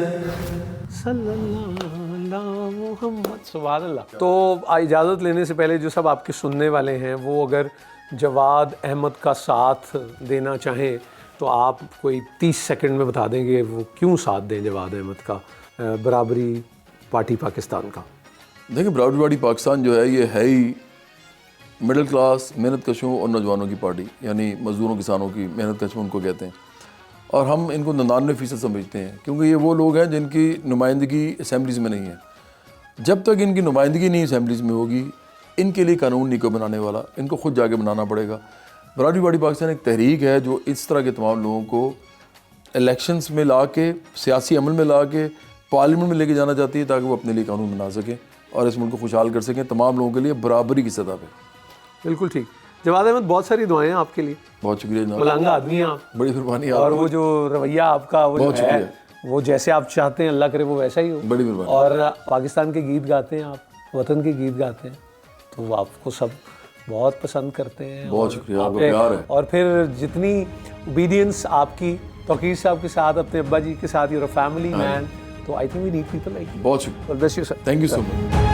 सल्लल्लाहु मुहम्मद सुभान अल्लाह। तो इजाज़त लेने से पहले जो सब आपके सुनने वाले हैं वो अगर जवाद अहमद का साथ देना चाहें तो आप कोई 30 सेकंड में बता देंगे वो क्यों साथ दें जवाद अहमद का, बराबरी पार्टी पाकिस्तान का? देखिए, बराबरी पार्टी पाकिस्तान जो है ये है ही मिडिल क्लास मेहनत कशों और नौजवानों की पार्टी, यानी मज़दूरों किसानों की मेहनत कशों उनको कहते हैं। और हम इनको 99% समझते हैं क्योंकि ये वो लोग हैं जिनकी नुमाइंदगी असम्बलीज़ में नहीं है। जब तक इनकी नुमाइंदगी नहीं असम्बलीज़ में होगी, इनके लिए कानून नहीं कोई बनाने वाला, इनको खुद जाके बनाना पड़ेगा। बराबरी पार्टी पाकिस्तान एक तहरीक है जो इस तरह के तमाम लोगों को इलेक्शंस में ला के, सियासी अमल में ला के पार्लियामेंट में लेके जाना चाहती है ताकि वो अपने लिए कानून बना सकें और इस मुल्क को खुशहाल कर सकें तमाम लोगों के लिए बराबरी की सतह पे। बिल्कुल ठीक। जवाद अहमद, बहुत सारी दुआएं हैं आपके लिए। बहुत शुक्रिया जनाब, मलंगा आदमी हैं आप, बड़ी मेहरबानी और आपकी। वो जो रवैया आपका वो जो बहुत है, शुक्रिया। वो जैसे आप चाहते हैं अल्लाह करे वो वैसा ही हो। बड़ी मेहरबानी। और पाकिस्तान के गीत गाते हैं आप, वतन के गीत गाते हैं, तो वो आपको सब बहुत पसंद करते हैं। बहुत और शुक्रिया, आपका आपने- प्यार है। और फिर जितनी ओबीडियंस आपकी तौकीर साहब के साथ, अपने अब्बा जी के साथ, यूर अ फैमिली मैन, तो I think we need people like you. बहुत शुक्रिया, God bless you, sir. Thank you so much.